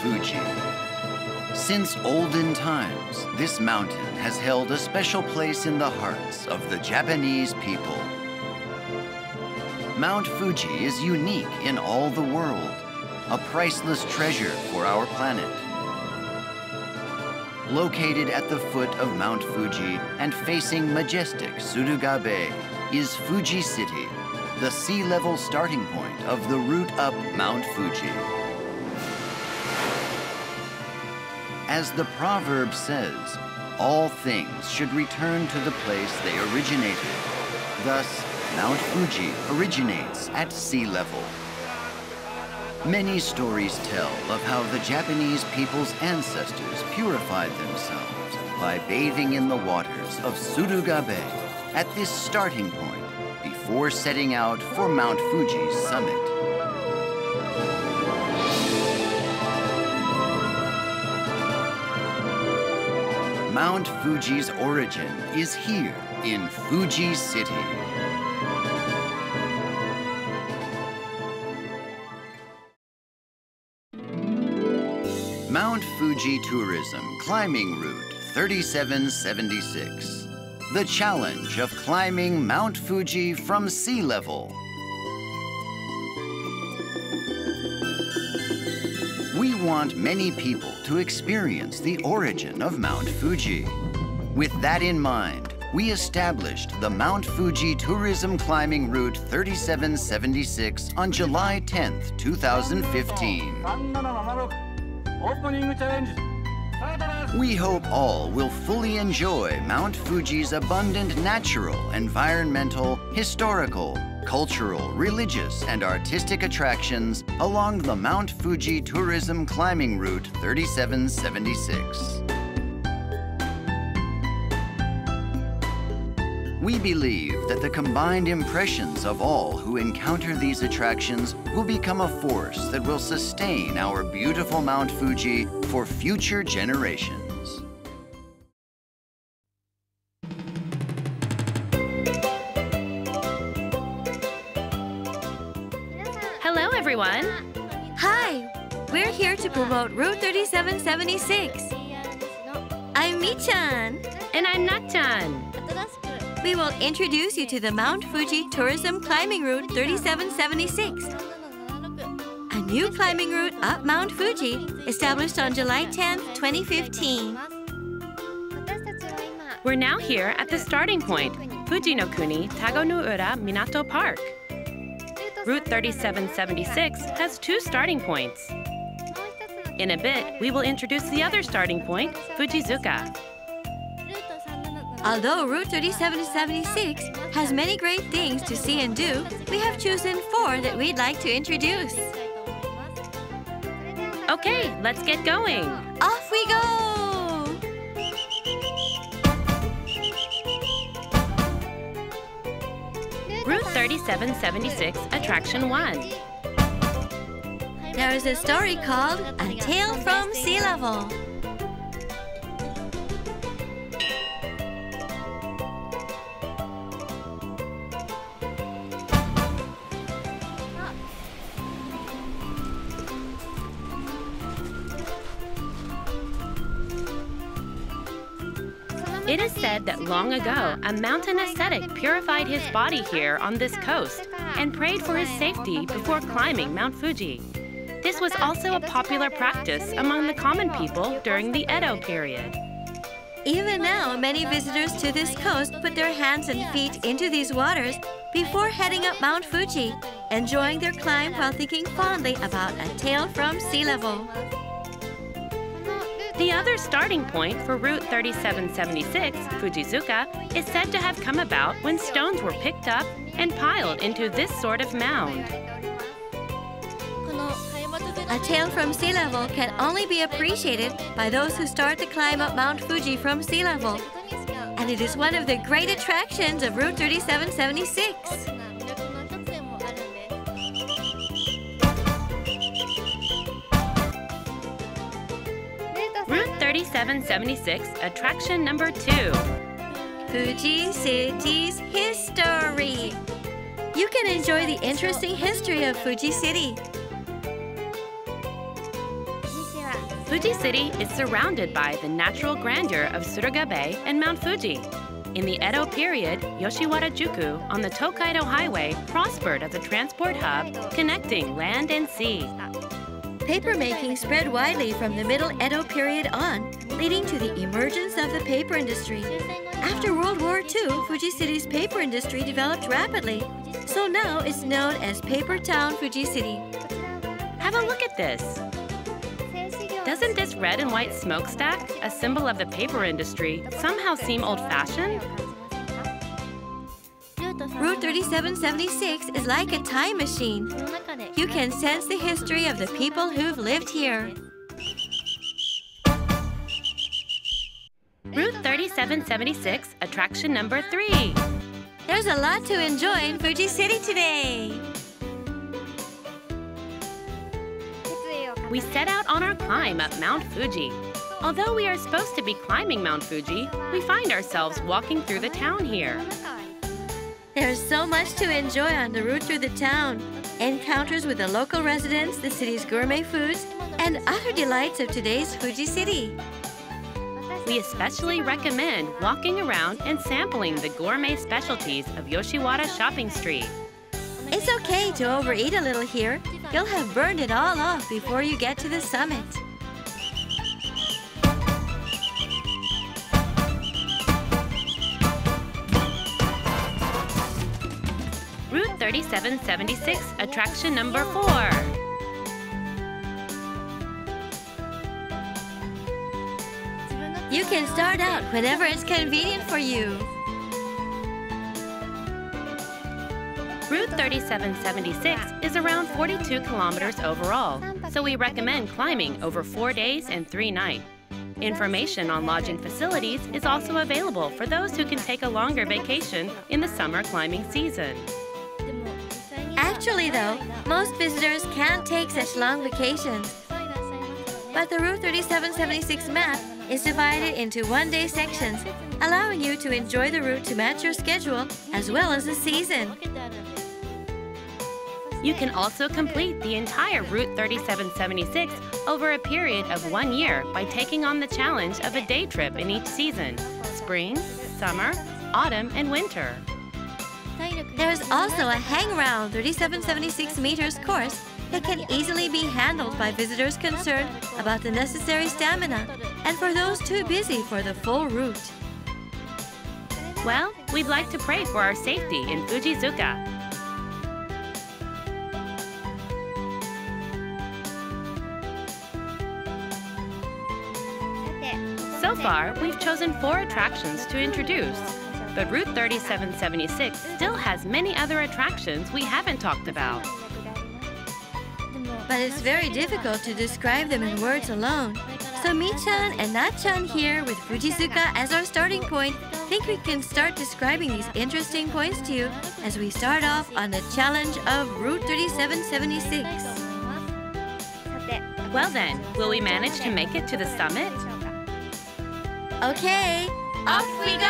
Fuji. Since olden times, this mountain has held a special place in the hearts of the Japanese people. Mount Fuji is unique in all the world, a priceless treasure for our planet. Located at the foot of Mount Fuji and facing majestic Suruga Bay is Fuji City, the sea level starting point of the route up Mount Fuji. As the proverb says, all things should return to the place they originated. Thus, Mount Fuji originates at sea level. Many stories tell of how the Japanese people's ancestors purified themselves by bathing in the waters of Suruga Bay at this starting point before setting out for Mount Fuji's summit. Mount Fuji's origin is here in Fuji City. Mount Fuji Tourism Climbing Route 3776. The challenge of climbing Mount Fuji from sea level. We want many people to experience the origin of Mount Fuji. With that in mind, we established the Mount Fuji Tourism Climbing Route 3776 on July 10th, 2015. We hope all will fully enjoy Mount Fuji's abundant natural, environmental, historical, cultural, religious, and artistic attractions along the Mount Fuji Tourism Climbing Route 3776. We believe that the combined impressions of all who encounter these attractions will become a force that will sustain our beautiful Mount Fuji for future generations. Hello, everyone. Hi, we're here to promote Route 3776. I'm Mi-chan. And I'm Nat-chan. We will introduce you to the Mount Fuji Tourism Climbing Route 3776, a new climbing route up Mount Fuji established on July 10th, 2015. We're now here at the starting point, Fuji no Kuni Tagonuura Minato Park. Route 3776 has two starting points. In a bit, we will introduce the other starting point, Fujizuka. Although Route 3776 has many great things to see and do, we have chosen 4 that we'd like to introduce. Okay, let's get going. Off we go! Route 3776, Attraction 1. There is a story called A Tale from Sea Level. It is said that long ago, a mountain ascetic purified his body here on this coast and prayed for his safety before climbing Mount Fuji. This was also a popular practice among the common people during the Edo period. Even now, many visitors to this coast put their hands and feet into these waters before heading up Mount Fuji, enjoying their climb while thinking fondly about a tale from sea level. The other starting point for Route 3776, Fujizuka, is said to have come about when stones were picked up and piled into this sort of mound. A tale from sea level can only be appreciated by those who start to climb up Mount Fuji from sea level. And it is one of the great attractions of Route 3776. Route 3776, attraction number 2. Fuji City's history. You can enjoy the interesting history of Fuji City. Fuji City is surrounded by the natural grandeur of Suruga Bay and Mount Fuji. In the Edo period, Yoshiwara-juku on the Tokaido Highway prospered as a transport hub connecting land and sea. Papermaking spread widely from the Middle Edo period on, leading to the emergence of the paper industry. After World War II, Fuji City's paper industry developed rapidly, so now it's known as Paper Town Fuji City. Have a look at this. Doesn't this red and white smokestack, a symbol of the paper industry, somehow seem old-fashioned? Route 3776 is like a time machine. You can sense the history of the people who've lived here. Route 3776, attraction number 3. There's a lot to enjoy in Fuji City today. We set out on our climb up Mount Fuji. Although we are supposed to be climbing Mount Fuji, we find ourselves walking through the town here. There's so much to enjoy on the route through the town. Encounters with the local residents, the city's gourmet foods, and other delights of today's Fuji City. We especially recommend walking around and sampling the gourmet specialties of Yoshiwara Shopping Street. It's okay to overeat a little here. You'll have burned it all off before you get to the summit. Route 3776, attraction number 4. You can start out whenever it's convenient for you. Route 3776 is around 42 kilometers overall, so we recommend climbing over 4 days and 3 nights. Information on lodging facilities is also available for those who can take a longer vacation in the summer climbing season. Actually though, most visitors can't take such long vacations. But the Route 3776 map is divided into one-day sections, allowing you to enjoy the route to match your schedule as well as the season. You can also complete the entire Route 3776 over a period of 1 year by taking on the challenge of a day trip in each season: spring, summer, autumn, and winter. There's also a hang-around 3776 meters course that can easily be handled by visitors concerned about the necessary stamina and for those too busy for the full route. Well, we'd like to pray for our safety in Fujizuka. So far, we've chosen 4 attractions to introduce, but Route 3776 still has many other attractions we haven't talked about. But it's very difficult to describe them in words alone. So Mi-chan and Na-chan here with Fujizuka as our starting point think we can start describing these interesting points to you as we start off on the challenge of Route 3776. Well then, will we manage to make it to the summit? Okay, off we go!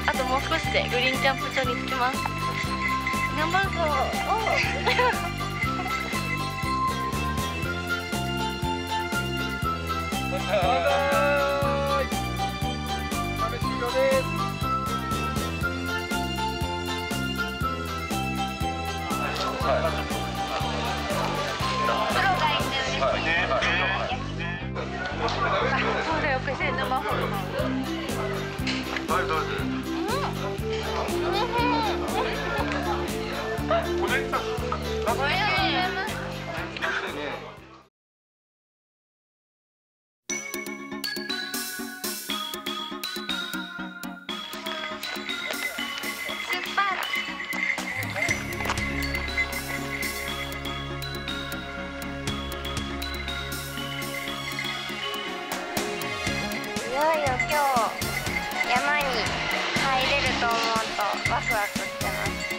あともう少しでグリーンジャンプ場に着きます。頑張るぞ。そうだよ、気仙沼ホルモン。いよいよ今日山に入れると思うとワクワクしてます。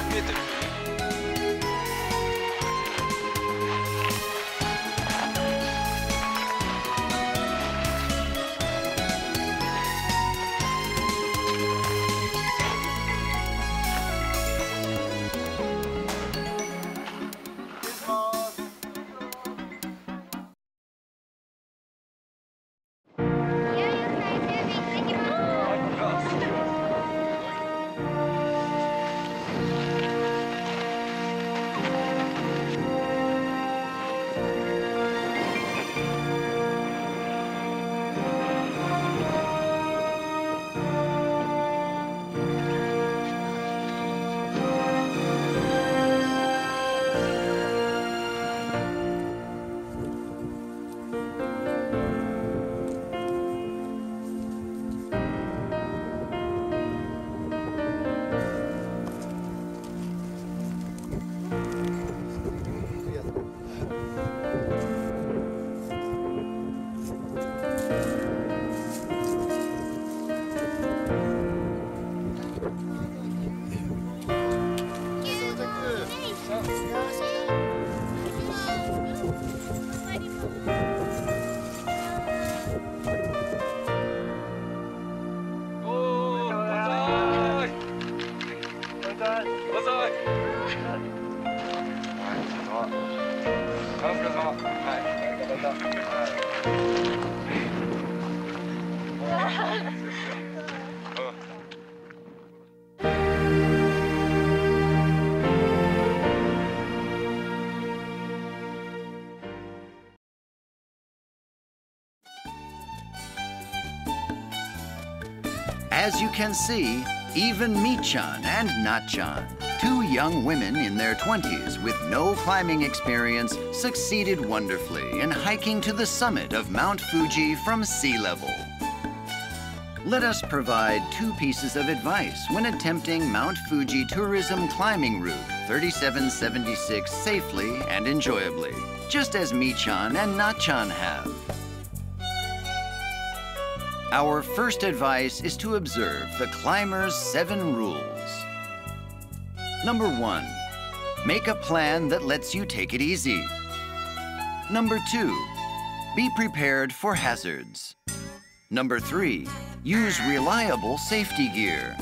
見えてる。As you can see, even Mi-chan and Na-chan, two young women in their 20s with no climbing experience, succeeded wonderfully in hiking to the summit of Mount Fuji from sea level. Let us provide two pieces of advice when attempting Mount Fuji Tourism Climbing Route 3776 safely and enjoyably, just as Mi-chan and Na-chan have. Our first advice is to observe the climber's 7 rules. Number 1, make a plan that lets you take it easy. Number 2, be prepared for hazards. Number 3, use reliable safety gear.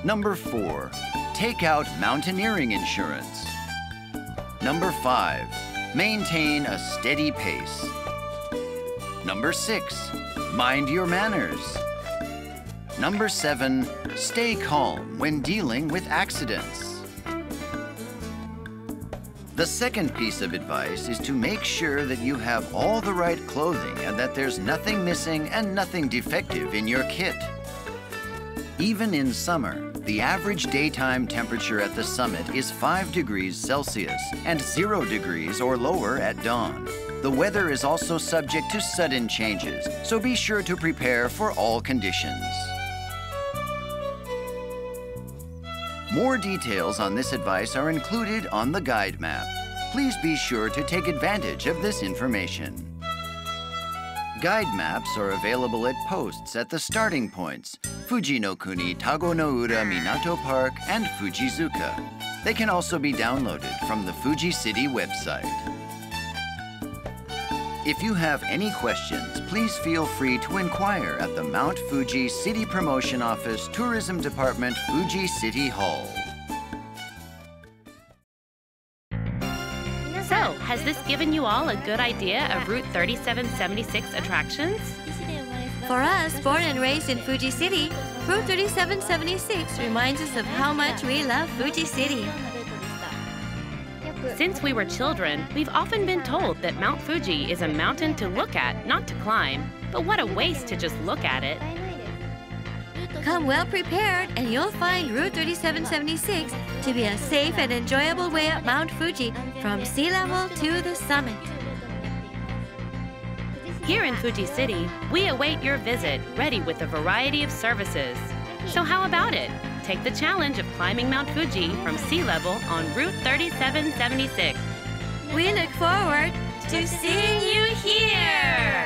Number 4, take out mountaineering insurance. Number 5, maintain a steady pace. Number 6, mind your manners. Number 7, stay calm when dealing with accidents. The second piece of advice is to make sure that you have all the right clothing and that there's nothing missing and nothing defective in your kit. Even in summer, the average daytime temperature at the summit is 5 degrees Celsius and 0 degrees or lower at dawn. The weather is also subject to sudden changes, so be sure to prepare for all conditions. More details on this advice are included on the guide map. Please be sure to take advantage of this information. Guide maps are available at posts at the starting points, Fuji no Kuni Tagonoura Minato Park and Fujizuka. They can also be downloaded from the Fuji City website. If you have any questions, please feel free to inquire at the Mount Fuji City Promotion Office, Tourism Department, Fuji City Hall. So, has this given you all a good idea of Route 3776 attractions? For us, born and raised in Fuji City, Route 3776 reminds us of how much we love Fuji City. Since we were children, we've often been told that Mount Fuji is a mountain to look at, not to climb. But what a waste to just look at it. Come well prepared and you'll find Route 3776 to be a safe and enjoyable way up Mount Fuji from sea level to the summit. Here in Fuji City, we await your visit, ready with a variety of services. So how about it? Take the challenge of climbing Mount Fuji from sea level on Route 3776. We look forward to seeing you here!